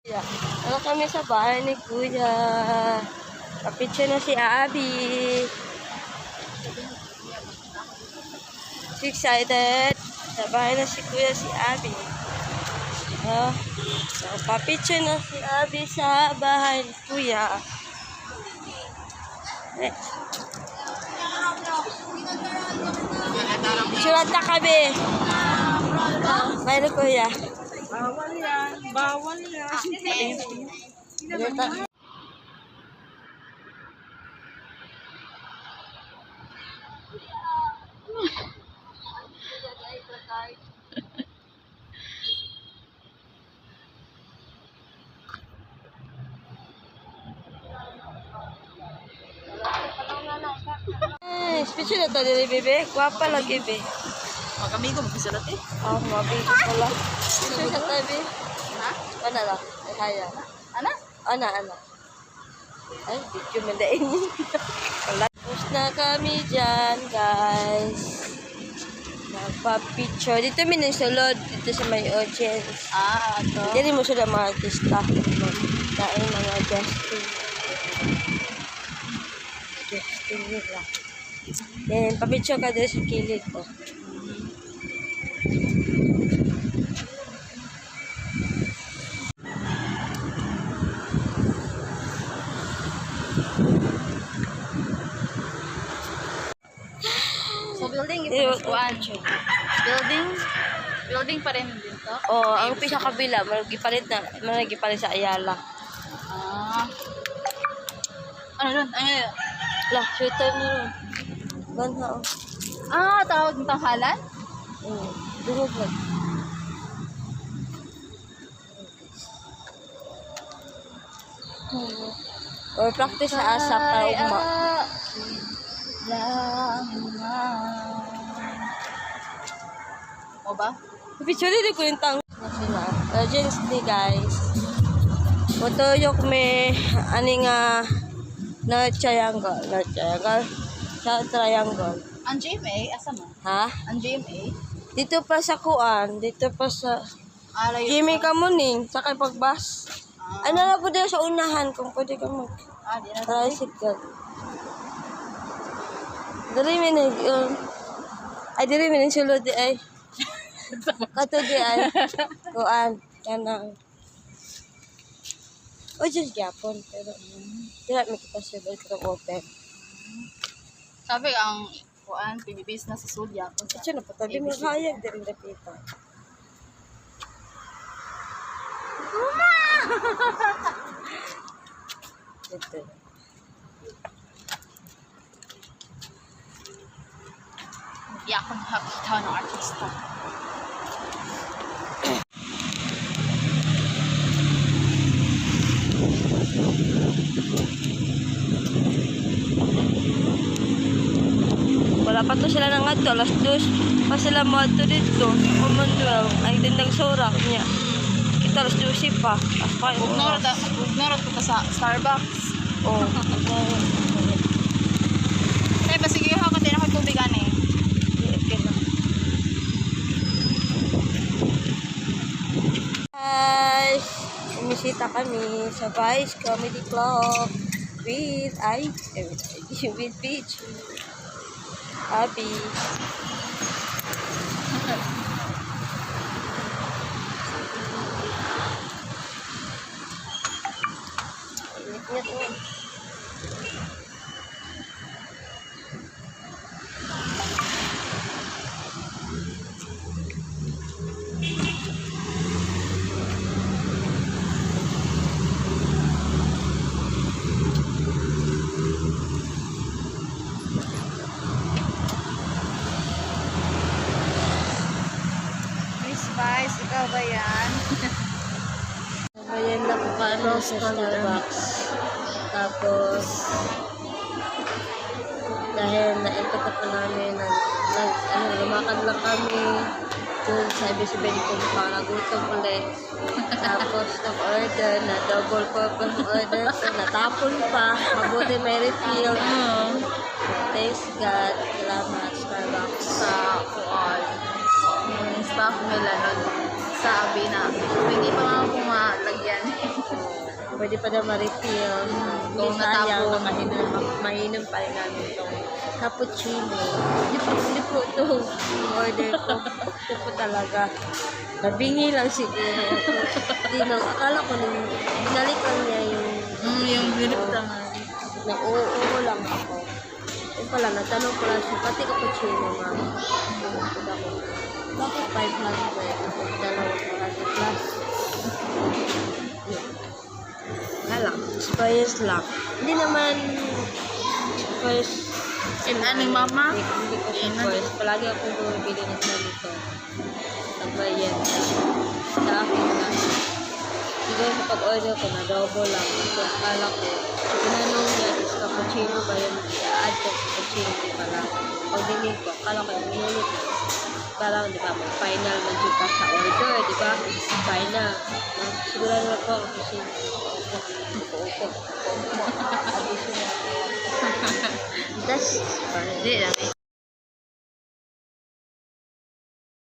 Ano kami sa bahay ni Kuya. Kapitsa na si Abby. So excited. Sa bahay na si Kuya si Abby. So, papitsa na si Abby sa bahay ni Kuya. Sulat na kami. Bahay ni Kuya. Bawal yan. Bawal yan. Speech na to dili, bebe. Guwapa lagi, bebe. Mag-amigo, magpisulat eh. Mabig pala. Speech na to, bebe. Ha? Ano lang? Kaya. Ano? Ano? Ay, video mandain. Tapos na kami dyan, guys. Nagpa-picture. Dito may nagsulod. Dito sa may audience. Ito. Dili mo sila mga artista. Dahil mga Justin. Justin nila. Then, pa-picture ka doon sa kilid ko. So, building Building pa rin din to? Oh, ang pisa kabila, malagipalit sa Ayala. Ano doon? Ano? Lah, shooter mo rin. Ganda, oh. Tawag ng tanghalan? Dungog lang. Or practice sa asap para uma. O ba? Picture din ko yung tang. Audience ni guys. Motuyok may ani nga na triangle. Sa triangle. Ang GMA? Asa mo? Ha? Ang GMA? Dito pa sa kuan, dito pa sa Jimmy ka mo ning sa kay pagbus. Ano na po dito sa unahan kung pwede ka mag Di na tricycle. Dali mi nag ay dili mi nang sulod di ay. Kato di ay. Kuan kanang. O just gyapon pero dili mi kita sulod kung open. Sabi ang kuan PBBs na sa Sulya. Ito na pa tabi mo kaya diri dapita. Ito. Hindi ako nakakita ng artista. Wala pa to sila nang adto, alas 2 pa sila mo adto dito. Commonwealth, ay tindang sorak niya. Kita alas 12 pa. As pa yung Ignorant ko sa Starbucks. Oh. Kaya ba sige ako din ako tubig ani. Guys, bumisita kami sa Vice Comedy Club with with Peach. Abby. Ingat mo. Spice, ikaw ba yan? Ayan na po kami sa Starbucks. Tapos, dahil naikot na po namin, lumakad lang kami dun sa Ibisibin kung pangagutom ulit. Tapos, nag-order na double purpose order. So, natapon pa. Mabuti may refill. Thanks God. Salamat, Starbucks. Sa kuan. Yung staff nila nun sabi na hindi pa nga pumalagyan. pwede pa daw ma-refill. Hindi Kung sayang, natapon. mainom pa rin namin itong cappuccino. Hindi po ito order ko. Ito po talaga. Nabingi lang siguro. Hindi na, akala ko nung binalikan niya yung Yung grip naman. na oo lang ako. Yung pala, natanong ko lang siya, pati cappuccino, ma'am. Sabi ako, bakit 500? Ako, dalawa ko kasi plus. Alam, expires lang. Hindi naman expires. Ano, mama? Hindi ko expires. Palagi akong bumibili ng ganito. Nagbayad sa akin na. Siguro sa pag-order ko na double lang. So, akala ko, tinanong niya is cappuccino ba yun? I-add ko cappuccino, di pala. Pag dinig ko, akala ko yung minute. Parang, di ba, final na dito ka sa order, di ba? Final. Sigurado na po, cappuccino. Upo. Additional. That's fine. Hindi lang.